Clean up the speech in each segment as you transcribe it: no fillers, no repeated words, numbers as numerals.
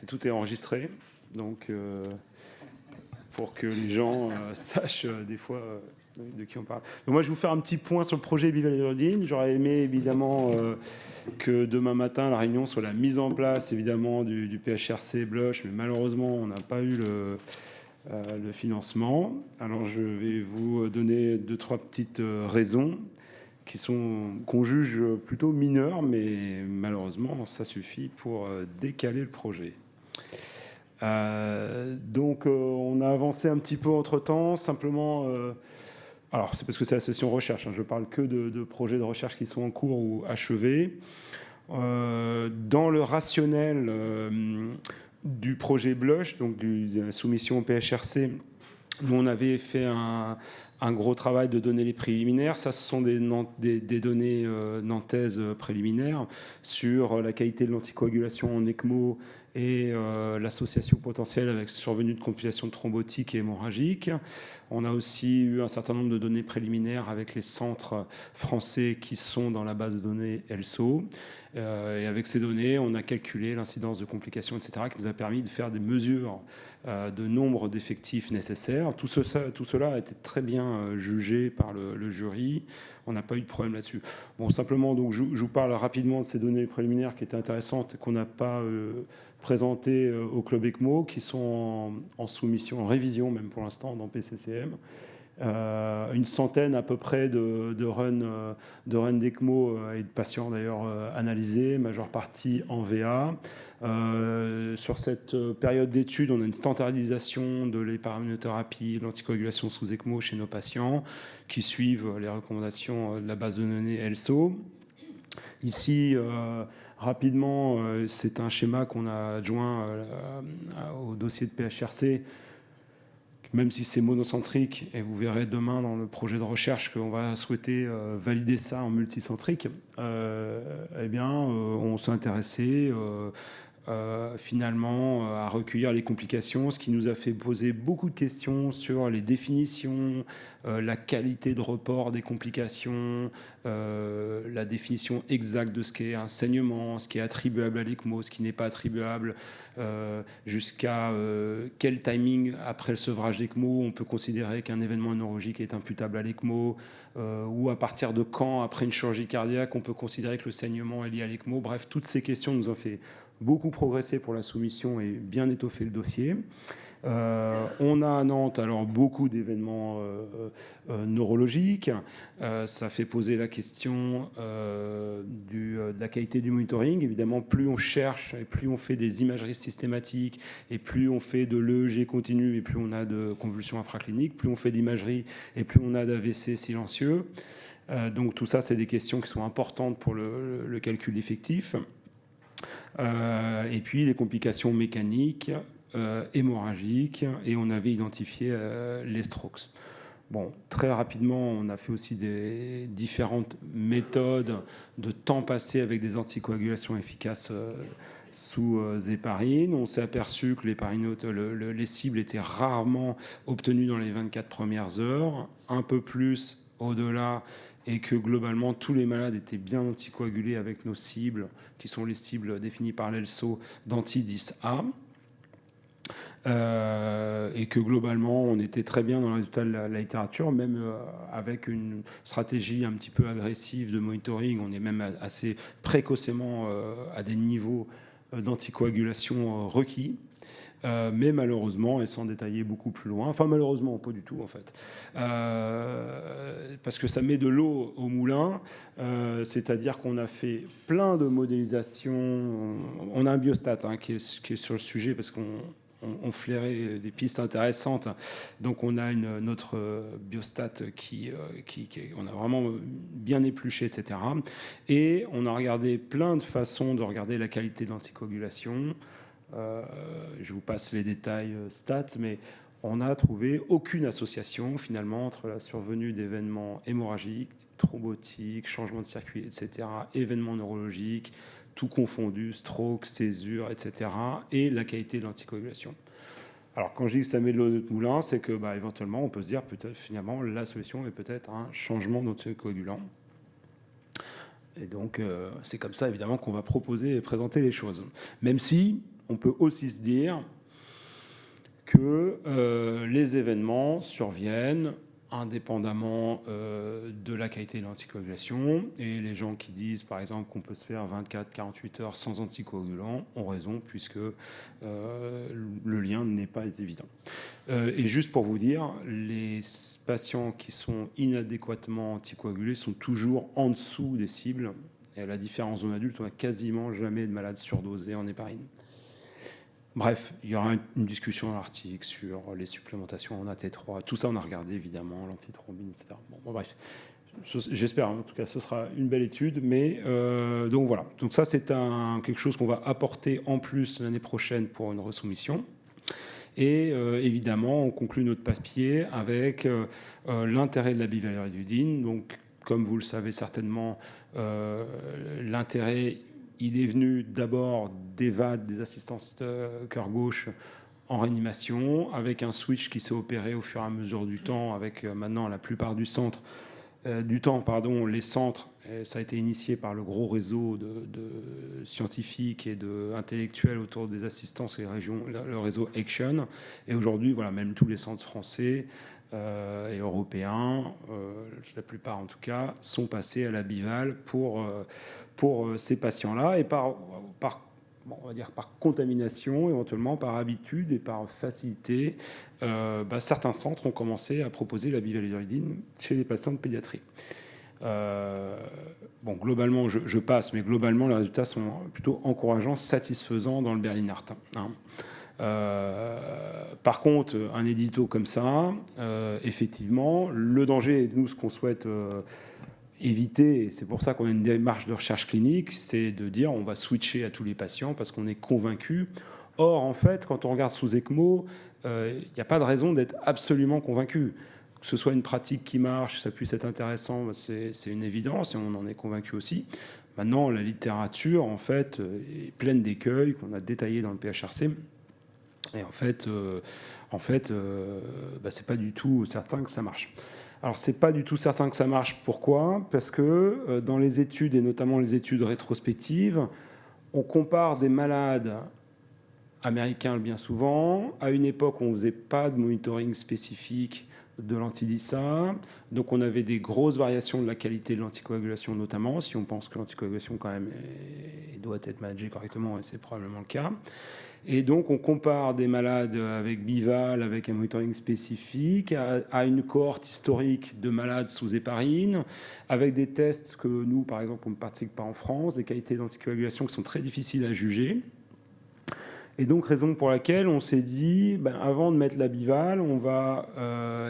Tout est enregistré, donc pour que les gens sachent des fois de qui on parle. Donc moi, je vais vous faire un petit point sur le projet Bivalerdine. J'aurais aimé évidemment que demain matin, la réunion soit la mise en place évidemment du PHRC Bloch, mais malheureusement, on n'a pas eu le financement. Alors, je vais vous donner 2-3 petites raisons qu'on juge plutôt mineures, mais malheureusement, ça suffit pour décaler le projet. Donc, on a avancé un petit peu entre-temps, simplement... alors, c'est parce que c'est la session recherche, hein, je parle que de projets de recherche qui sont en cours ou achevés. Dans le rationnel du projet Bloch, donc de la soumission au PHRC, où on avait fait un gros travail de données préliminaires. Ça, ce sont des données nantaises préliminaires sur la qualité de l'anticoagulation en ECMO et l'association potentielle avec survenue de complications thrombotiques et hémorragiques. On a aussi eu un certain nombre de données préliminaires avec les centres français qui sont dans la base de données ELSO. Et avec ces données, on a calculé l'incidence de complications, etc., qui nous a permis de faire des mesures de nombre d'effectifs nécessaires. Tout cela a été très bien jugé par le jury. On n'a pas eu de problème là-dessus. Bon, simplement, donc, je vous parle rapidement de ces données préliminaires qui étaient intéressantes et qu'on n'a pas présentées au Club ECMO, qui sont en soumission, en révision même pour l'instant dans PCCM. Une centaine à peu près de runs d'ECMO et de patients d'ailleurs analysés, majeure partie en VA. Sur cette période d'étude, on a une standardisation de l'héparaminothérapie, de l'anticoagulation sous ECMO chez nos patients qui suivent les recommandations de la base de données ELSO. Ici, rapidement, c'est un schéma qu'on a adjoint au dossier de PHRC, même si c'est monocentrique, et vous verrez demain dans le projet de recherche qu'on va souhaiter valider ça en multicentrique, eh bien, on s'est intéressé finalement à recueillir les complications, ce qui nous a fait poser beaucoup de questions sur les définitions, la qualité de report des complications, la définition exacte de ce qu'est un saignement, ce qui est attribuable à l'ECMO, ce qui n'est pas attribuable, jusqu'à quel timing après le sevrage d'ECMO on peut considérer qu'un événement neurologique est imputable à l'ECMO, ou à partir de quand, après une chirurgie cardiaque, on peut considérer que le saignement est lié à l'ECMO. Bref, toutes ces questions nous ont fait beaucoup progressé pour la soumission et bien étoffé le dossier. On a à Nantes alors beaucoup d'événements neurologiques. Ça fait poser la question de la qualité du monitoring. Évidemment, plus on cherche et plus on fait des imageries systématiques et plus on fait de l'EEG continu et plus on a de convulsions infracliniques, plus on fait d'imagerie et plus on a d'AVC silencieux. Donc tout ça, c'est des questions qui sont importantes pour le calcul effectif. Et puis les complications mécaniques, hémorragiques, et on avait identifié les strokes. Bon, très rapidement, on a fait aussi des différentes méthodes de temps passé avec des anticoagulations efficaces sous héparine. On s'est aperçu que les cibles étaient rarement obtenues dans les 24 premières heures, un peu plus au-delà, et que globalement, tous les malades étaient bien anticoagulés avec nos cibles, qui sont les cibles définies par l'ELSO d'anti-10A. Et que globalement, on était très bien dans le résultat de la littérature, même avec une stratégie un petit peu agressive de monitoring. On est même assez précocement à des niveaux d'anticoagulation requis. Mais malheureusement, et sans détailler beaucoup plus loin, enfin malheureusement, pas du tout en fait, parce que ça met de l'eau au moulin, c'est-à-dire qu'on a fait plein de modélisations. On a un biostat qui est sur le sujet parce qu'on flairait des pistes intéressantes. Donc on a notre biostat qui on a vraiment bien épluché, etc. Et on a regardé plein de façons de regarder la qualité de l'anticoagulation. Je vous passe les détails stats, mais on n'a trouvé aucune association finalement entre la survenue d'événements hémorragiques, thrombotiques, changement de circuit, etc., événements neurologiques, tout confondu, stroke, césure, etc., et la qualité de l'anticoagulation. Alors quand je dis que ça met de l'eau dans notre moulin, c'est que éventuellement on peut se dire peut-être finalement la solution est peut-être un changement d'anticoagulant. Et donc c'est comme ça évidemment qu'on va proposer et présenter les choses. Même si on peut aussi se dire que les événements surviennent indépendamment de la qualité de l'anticoagulation. Et les gens qui disent, par exemple, qu'on peut se faire 24-48 heures sans anticoagulant ont raison, puisque le lien n'est pas évident. Et juste pour vous dire, les patients qui sont inadéquatement anticoagulés sont toujours en dessous des cibles. Et à la différence zone adulte, on n'a quasiment jamais de malades surdosés en héparine. Bref, il y aura une discussion dans l'article sur les supplémentations en AT3. Tout ça, on a regardé, évidemment, l'antithrombine, etc. Bon, bref, j'espère, en tout cas, ce sera une belle étude. Mais donc voilà. Donc ça, c'est quelque chose qu'on va apporter en plus l'année prochaine pour une resoumission. Et évidemment, on conclut notre papier avec l'intérêt de la bivalirudine. Donc, comme vous le savez certainement, l'intérêt... Il est venu d'abord des VAD, des assistances cœur gauche en réanimation, avec un switch qui s'est opéré au fur et à mesure du temps, avec maintenant la plupart les centres, ça a été initié par le gros réseau de scientifiques et d'intellectuels autour des assistances et le réseau Action. Et aujourd'hui, voilà, même tous les centres français et européens, la plupart en tout cas, sont passés à la bival pour ces patients-là, et on va dire par contamination, éventuellement par habitude et par facilité, certains centres ont commencé à proposer la bivalirudine chez les patients de pédiatrie. Globalement, je passe, mais globalement, les résultats sont plutôt encourageants, satisfaisants dans le Berliner. Par contre, un édito comme ça, effectivement, le danger, nous, ce qu'on souhaite éviter, et c'est pour ça qu'on a une démarche de recherche clinique, c'est de dire on va switcher à tous les patients parce qu'on est convaincu. Or, en fait, quand on regarde sous ECMO, il n'y a pas de raison d'être absolument convaincu. Que ce soit une pratique qui marche, ça puisse être intéressant, c'est une évidence et on en est convaincu aussi. Maintenant, la littérature, en fait, est pleine d'écueils qu'on a détaillés dans le PHRC. Et en fait, c'est pas du tout certain que ça marche. Alors, c'est pas du tout certain que ça marche. Pourquoi ? Parce que dans les études, et notamment les études rétrospectives, on compare des malades américains bien souvent. À une époque, on ne faisait pas de monitoring spécifique de l'antidissa. Donc, on avait des grosses variations de la qualité de l'anticoagulation, notamment, si on pense que l'anticoagulation, quand même, doit être managée correctement, et c'est probablement le cas. Et donc, on compare des malades avec bival, avec un monitoring spécifique, à une cohorte historique de malades sous héparine, avec des tests que nous, par exemple, on ne pratique pas en France, des qualités d'anticoagulation qui sont très difficiles à juger. Et donc, raison pour laquelle on s'est dit, avant de mettre la bival, on va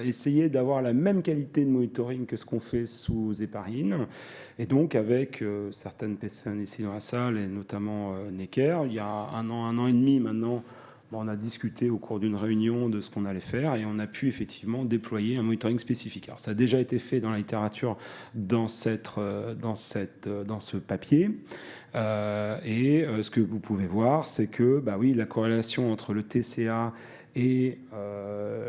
essayer d'avoir la même qualité de monitoring que ce qu'on fait sous héparine. Et donc, avec certaines personnes ici dans la salle, et notamment Necker, il y a un an et demi maintenant, on a discuté au cours d'une réunion de ce qu'on allait faire et on a pu effectivement déployer un monitoring spécifique. Alors, ça a déjà été fait dans la littérature dans ce papier. Ce que vous pouvez voir, c'est que oui, la corrélation entre le TCA et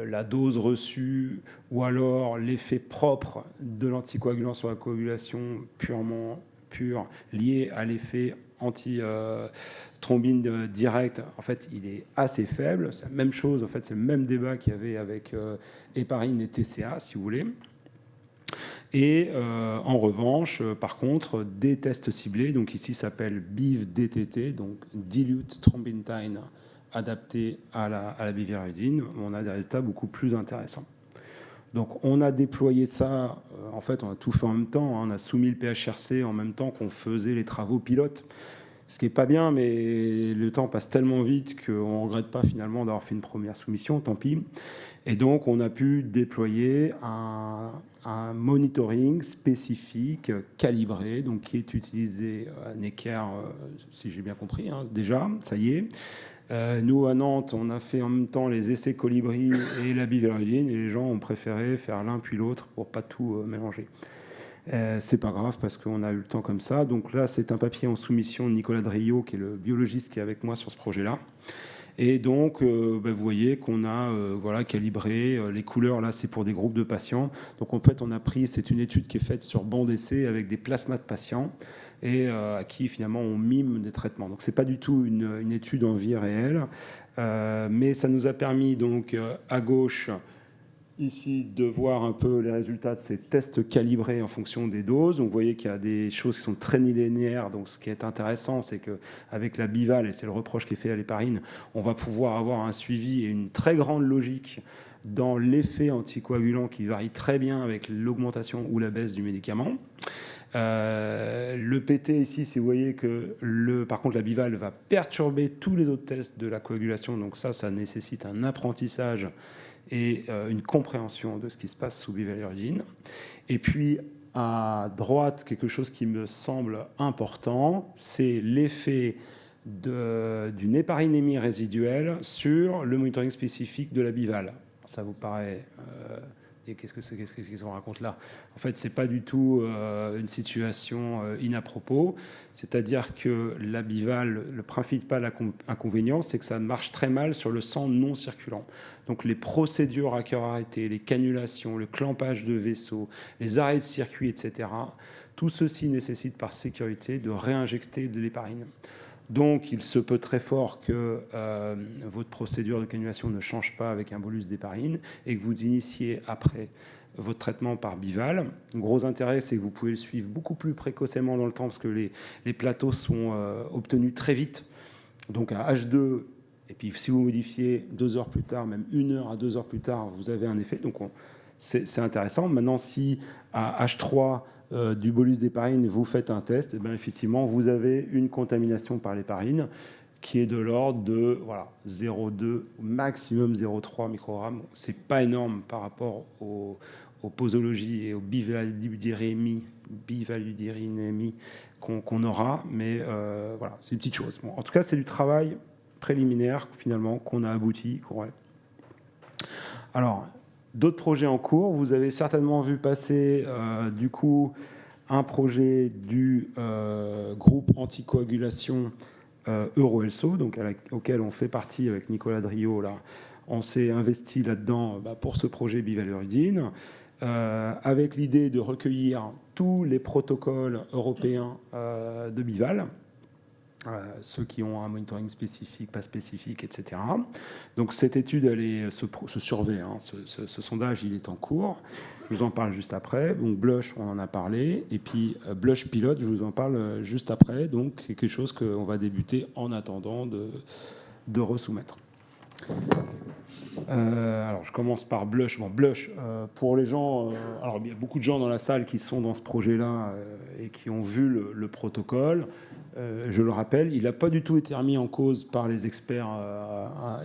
la dose reçue, ou alors l'effet propre de l'anticoagulant sur la coagulation pure lié à l'effet anti-thrombine direct, en fait, il est assez faible. C'est la même chose, en fait, c'est le même débat qu'il y avait avec héparine et TCA, si vous voulez. Et en revanche, par contre, des tests ciblés, donc ici s'appelle BIV-DTT, donc Dilute Thrombin adapté à la bivalirudine, on a des résultats beaucoup plus intéressants. Donc on a déployé ça, en fait on a tout fait en même temps, on a soumis le PHRC en même temps qu'on faisait les travaux pilotes, ce qui n'est pas bien, mais le temps passe tellement vite qu'on ne regrette pas finalement d'avoir fait une première soumission, tant pis. Et donc on a pu déployer un monitoring spécifique, calibré, donc qui est utilisé à Necker, si j'ai bien compris, déjà, ça y est. Nous, à Nantes, on a fait en même temps les essais Colibri et la bivalirudine, et les gens ont préféré faire l'un puis l'autre pour pas tout mélanger. C'est pas grave parce qu'on a eu le temps comme ça. Donc là, c'est un papier en soumission de Nicolas Drio, qui est le biologiste qui est avec moi sur ce projet-là. Et donc, vous voyez qu'on a calibré les couleurs. Là, c'est pour des groupes de patients. Donc, en fait, c'est une étude qui est faite sur banc d'essai avec des plasmas de patients. et à qui finalement on mime des traitements. Donc c'est pas du tout une étude en vie réelle, mais ça nous a permis donc à gauche ici de voir un peu les résultats de ces tests calibrés en fonction des doses. Donc vous voyez qu'il y a des choses qui sont très linéaires. Donc ce qui est intéressant, c'est qu'avec la bivalve, et c'est le reproche qui est fait à l'héparine, on va pouvoir avoir un suivi et une très grande logique dans l'effet anticoagulant qui varie très bien avec l'augmentation ou la baisse du médicament. Le PT ici, si vous voyez que par contre la bivalve va perturber tous les autres tests de la coagulation, donc ça nécessite un apprentissage et une compréhension de ce qui se passe sous bivalirudine. Et puis à droite, quelque chose qui me semble important, c'est l'effet d'une héparinémie résiduelle sur le monitoring spécifique de la bivalve. Ça vous paraît et qu'est-ce qu'ils en racontent là? En fait, c'est pas du tout une situation inapropos. C'est-à-dire que la bivalve, le principal inconvénient, c'est que ça marche très mal sur le sang non circulant. Donc les procédures à cœur arrêté, les cannulations, le clampage de vaisseaux, les arrêts de circuit, etc., tout ceci nécessite par sécurité de réinjecter de l'héparine. Donc, il se peut très fort que votre procédure de cannulation ne change pas avec un bolus d'héparine et que vous initiez après votre traitement par bivalve. Le gros intérêt, c'est que vous pouvez le suivre beaucoup plus précocement dans le temps parce que les plateaux sont obtenus très vite. Donc, à H2, et puis si vous modifiez 2 heures plus tard, même 1 heure à 2 heures plus tard, vous avez un effet. Donc, c'est intéressant. Maintenant, si à H3, du bolus d'héparine, vous faites un test, et bien effectivement, vous avez une contamination par l'héparine qui est de l'ordre de 0,2, maximum 0,3 microgrammes. Ce n'est pas énorme par rapport aux posologies et aux bivaludirinémies qu'on aura, mais voilà, c'est une petite chose. Bon, en tout cas, c'est du travail préliminaire, finalement, qu'on a abouti. Alors, d'autres projets en cours. Vous avez certainement vu passer, du coup, un projet du groupe anticoagulation Euroelso, donc auquel on fait partie avec Nicolas Driot. Là, on s'est investi là-dedans pour ce projet bivalirudine, avec l'idée de recueillir tous les protocoles européens de bivalve. Ceux qui ont un monitoring spécifique, pas spécifique, etc. Donc cette étude, elle est ce survey, hein, ce sondage, il est en cours. Je vous en parle juste après. Donc Blush, on en a parlé. Et puis Blush Pilote, je vous en parle juste après. Donc c'est quelque chose qu'on va débuter en attendant de resoumettre. Alors je commence par Blush. Bon, Blush, pour les gens, alors il y a beaucoup de gens dans la salle qui sont dans ce projet-là et qui ont vu le protocole. Je le rappelle, il n'a pas du tout été remis en cause par les experts.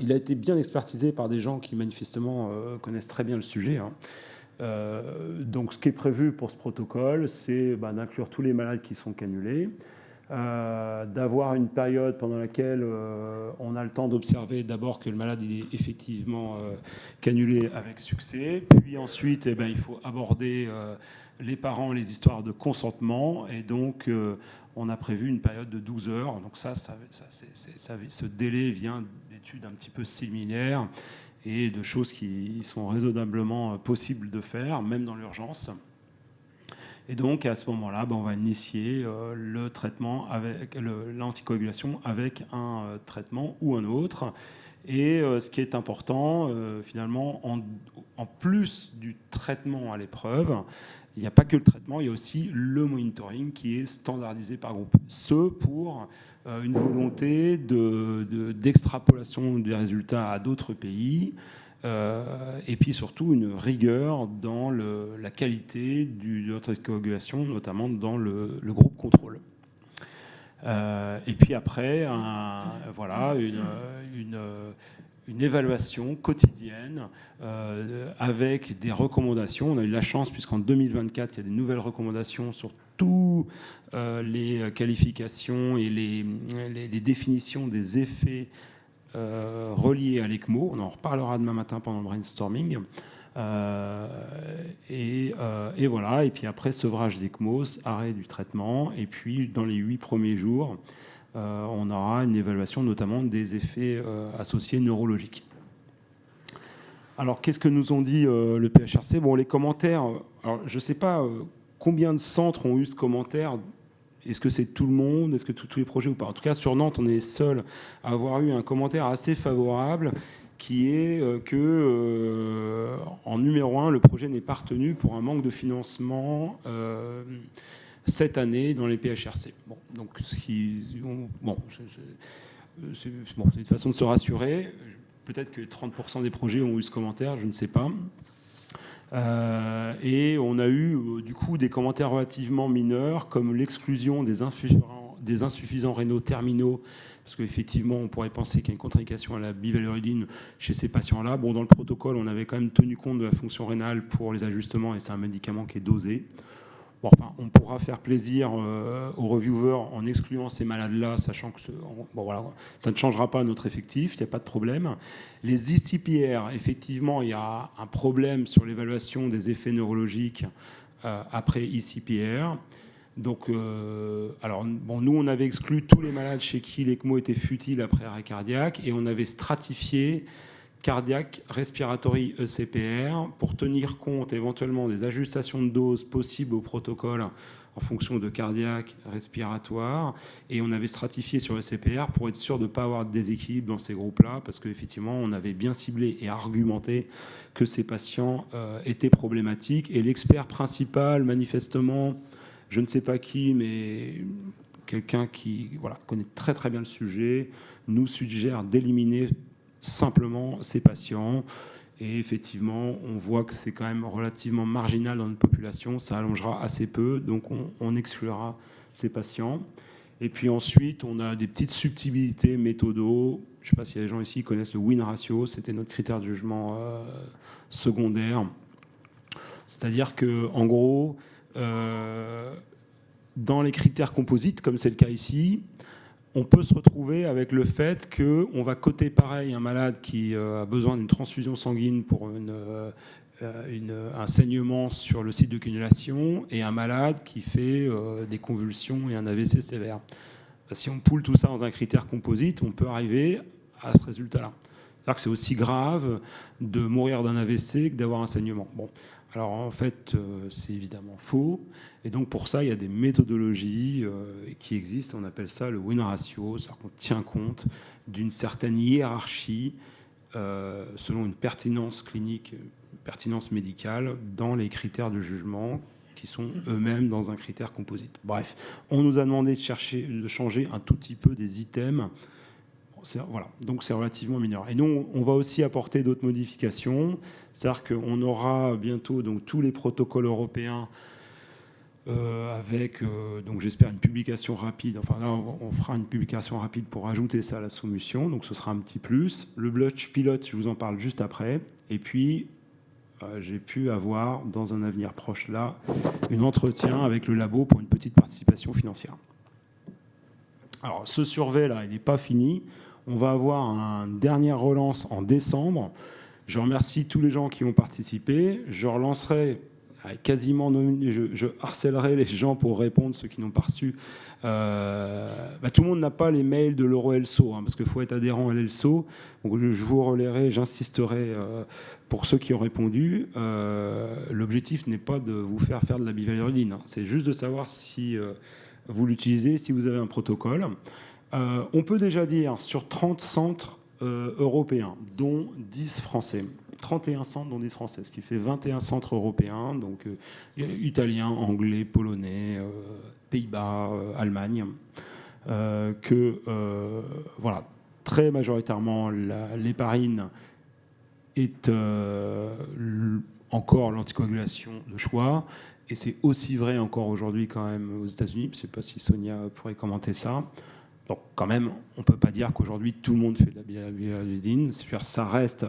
Il a été bien expertisé par des gens qui manifestement connaissent très bien le sujet. Hein. Donc ce qui est prévu pour ce protocole, c'est d'inclure tous les malades qui sont cannulés, d'avoir une période pendant laquelle on a le temps d'observer d'abord que le malade il est effectivement cannulé avec succès, puis ensuite il faut aborder les parents, les histoires de consentement, et donc on a prévu une période de 12 heures. Donc ce délai vient d'études un petit peu similaires et de choses qui sont raisonnablement possibles de faire, même dans l'urgence. Et donc, à ce moment-là, on va initier le traitement avec l'anticoagulation avec un traitement ou un autre. Et ce qui est important, finalement, en plus du traitement à l'épreuve, il n'y a pas que le traitement, il y a aussi le monitoring qui est standardisé par groupe. Ce pour une volonté d'extrapolation des résultats à d'autres pays, et puis surtout une rigueur dans la qualité de notre coagulation, notamment dans le groupe contrôle. Et puis après, une évaluation quotidienne avec des recommandations. On a eu la chance, puisqu'en 2024, il y a des nouvelles recommandations sur toutes les qualifications et les définitions des effets reliés à l'ECMO. On en reparlera demain matin pendant le brainstorming. Et voilà. Et puis après, sevrage d'ECMO, arrêt du traitement. Et puis, dans les 8 premiers jours, on aura une évaluation notamment des effets associés neurologiques. Alors, qu'est-ce que nous ont dit le PHRC? Bon, les commentaires, alors, je ne sais pas combien de centres ont eu ce commentaire est-ce que c'est tout le monde? Est-ce que tous les projets ou pas? En tout cas, sur Nantes, on est seul à avoir eu un commentaire assez favorable qui est en numéro 1, le projet n'est pas retenu pour un manque de financement cette année dans les PHRC. Bon, donc c'est une façon de se rassurer. Peut-être que 30% des projets ont eu ce commentaire, je ne sais pas. Et on a eu du coup des commentaires relativement mineurs, comme l'exclusion des insuffisants rénaux terminaux, parce qu'effectivement, on pourrait penser qu'il y a une contre-indication à la bivalirudine chez ces patients-là. Bon, dans le protocole, on avait quand même tenu compte de la fonction rénale pour les ajustements, et c'est un médicament qui est dosé. Bon, enfin, on pourra faire plaisir aux reviewers en excluant ces malades-là, sachant que voilà, ça ne changera pas notre effectif, il n'y a pas de problème. Les ICPR, effectivement, il y a un problème sur l'évaluation des effets neurologiques après ICPR. Donc, alors, bon, nous, on avait exclu tous les malades chez qui l'ECMO était futile après arrêt cardiaque, et on avait stratifié cardiaque, respiratory ECPR, pour tenir compte éventuellement des ajustations de dose possibles au protocole en fonction de cardiaque, respiratoire, et on avait stratifié sur ECPR pour être sûr de ne pas avoir de déséquilibre dans ces groupes-là, parce qu'effectivement, on avait bien ciblé et argumenté que ces patients étaient problématiques, et l'expert principal, manifestement, je ne sais pas qui, mais quelqu'un qui connaît très très bien le sujet, nous suggère d'éliminer simplement ces patients. Et effectivement, on voit que c'est quand même relativement marginal dans notre population. Ça allongera assez peu, donc on exclura ces patients. Et puis ensuite, on a des petites subtilités méthodaux. Je ne sais pas si les gens ici connaissent le win ratio. C'était notre critère de jugement secondaire. C'est-à-dire qu'en gros, dans les critères composites, comme c'est le cas ici, on peut se retrouver avec le fait qu'on va coter pareil un malade qui a besoin d'une transfusion sanguine pour un saignement sur le site de cannulation et un malade qui fait des convulsions et un AVC sévère. Si on poule tout ça dans un critère composite, on peut arriver à ce résultat-là. C'est-à-dire que c'est aussi grave de mourir d'un AVC que d'avoir un saignement. Bon. Alors en fait, c'est évidemment faux. Et donc pour ça, il y a des méthodologies qui existent. On appelle ça le win ratio. C'est-à-dire qu'on tient compte d'une certaine hiérarchie selon une pertinence clinique, une pertinence médicale dans les critères de jugement qui sont eux-mêmes dans un critère composite. Bref, on nous a demandé de changer un tout petit peu des items. Voilà, donc c'est relativement mineur. Et nous, on va aussi apporter d'autres modifications. C'est-à-dire qu'on aura bientôt donc, tous les protocoles européens avec, donc j'espère, une publication rapide. Enfin, là, on fera une publication rapide pour ajouter ça à la soumission. Donc, ce sera un petit plus. Le blotch pilote, je vous en parle juste après. Et puis, j'ai pu avoir, dans un avenir proche là, un entretien avec le labo pour une petite participation financière. Alors, ce survey-là, il n'est pas fini. On va avoir une dernière relance en décembre. Je remercie tous les gens qui ont participé. Je relancerai quasiment, je harcèlerai les gens pour répondre, ceux qui n'ont pas reçu. Tout le monde n'a pas les mails de l'EuroLSO, parce qu'il faut être adhérent à l'ELSO. Donc, je vous relayerai, j'insisterai pour ceux qui ont répondu. L'objectif n'est pas de vous faire de la bivalirudine. C'est juste de savoir si vous l'utilisez, si vous avez un protocole. On peut déjà dire sur 30 centres européens, dont 10 français, 31 centres dont 10 français, ce qui fait 21 centres européens, donc italiens, anglais, polonais, Pays-Bas, Allemagne, voilà, très majoritairement l'héparine est encore l'anticoagulation de choix. Et c'est aussi vrai encore aujourd'hui quand même aux États-Unis. Je ne sais pas si Sonia pourrait commenter ça. Donc quand même, on ne peut pas dire qu'aujourd'hui tout le monde fait de la bivalirudine. Ça reste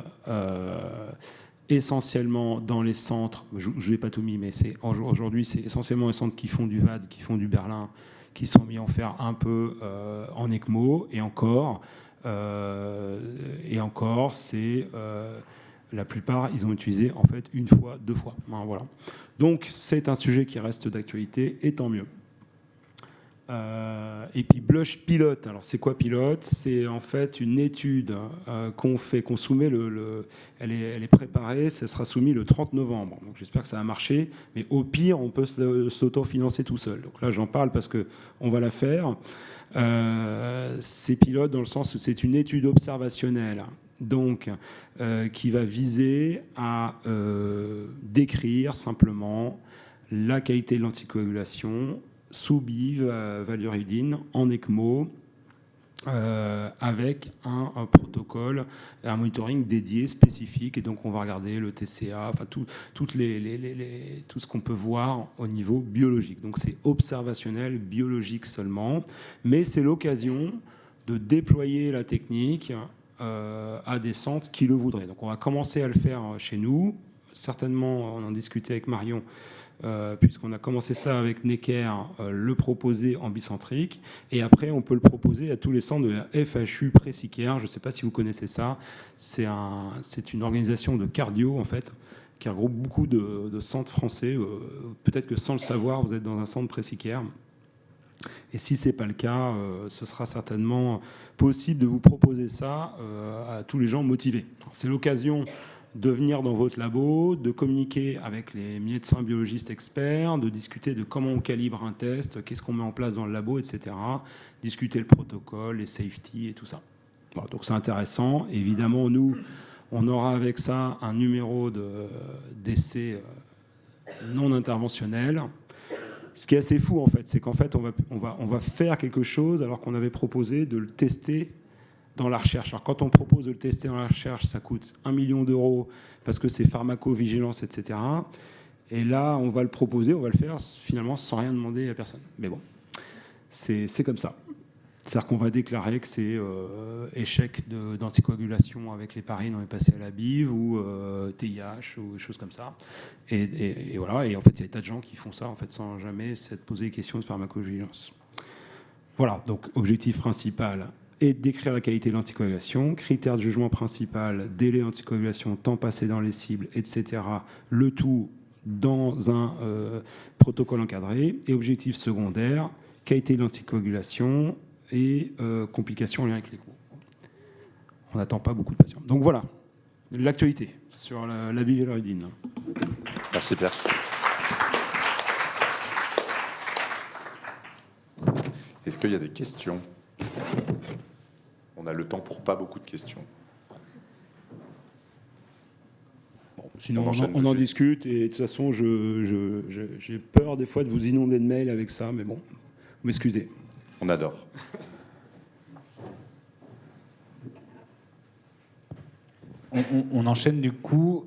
essentiellement dans les centres, je ne l'ai pas tout mis, mais aujourd'hui c'est essentiellement les centres qui font du VAD, qui font du Berlin, qui sont mis en faire un peu en ECMO, et encore c'est la plupart, ils ont utilisé en fait une fois, 2 fois. Voilà. Donc c'est un sujet qui reste d'actualité, et tant mieux. Et puis Blush Pilote. Alors c'est quoi Pilote? C'est en fait une étude qu'on soumet, elle est préparée, ça sera soumis le 30 novembre. Donc j'espère que ça va marcher, mais au pire on peut s'auto-financer tout seul. Donc là j'en parle parce qu'on va la faire. C'est Pilote dans le sens où c'est une étude observationnelle, donc qui va viser à décrire simplement la qualité de l'anticoagulation sous BIV, valurudine, en ECMO, avec un protocole, un monitoring dédié, spécifique. Et donc, on va regarder le TCA, enfin, tout ce qu'on peut voir au niveau biologique. Donc, c'est observationnel, biologique seulement. Mais c'est l'occasion de déployer la technique à des centres qui le voudraient. Donc, on va commencer à le faire chez nous. Certainement, on en discutait avec Marion, puisqu'on a commencé ça avec Necker, le proposer en bicentrique, et après on peut le proposer à tous les centres de la FHU Pré-Sicaire. Je ne sais pas si vous connaissez ça, c'est une organisation de cardio en fait, qui regroupe beaucoup de centres français. Peut-être que sans le savoir, vous êtes dans un centre Pré-Sicaire. Et si ce n'est pas le cas, ce sera certainement possible de vous proposer ça à tous les gens motivés. C'est l'occasion de venir dans votre labo, de communiquer avec les médecins biologistes experts, de discuter de comment on calibre un test, qu'est-ce qu'on met en place dans le labo, etc. Discuter le protocole, les safety et tout ça. Bon, donc c'est intéressant. Évidemment, nous, on aura avec ça un numéro d'essai non interventionnel. Ce qui est assez fou, en fait, c'est qu'en fait, on va faire quelque chose alors qu'on avait proposé de le tester dans la recherche. Alors, quand on propose de le tester dans la recherche, ça coûte 1 million d'euros parce que c'est pharmacovigilance, etc. Et là, on va le proposer, on va le faire finalement sans rien demander à personne. Mais bon, c'est comme ça. C'est-à-dire qu'on va déclarer que c'est échec d'anticoagulation avec l'héparine, on est passé à la BIV, ou TIH, ou des choses comme ça. Et voilà. Et en fait, il y a des tas de gens qui font ça en fait, sans jamais se poser des questions de pharmacovigilance. Voilà, donc objectif principal est de décrire la qualité de l'anticoagulation, critère de jugement principal, délai d'anticoagulation, temps passé dans les cibles, etc. Le tout dans un protocole encadré. Et objectif secondaire, qualité de l'anticoagulation et complications en lien avec l'ECMO. On n'attend pas beaucoup de patients. Donc voilà, l'actualité sur la bivalurudine. Merci Pierre. Est-ce qu'il y a des questions? On a le temps pour pas beaucoup de questions. Bon, sinon, on en discute et de toute façon, j'ai peur des fois de vous inonder de mails avec ça, mais bon, vous m'excusez. On adore. On enchaîne du coup.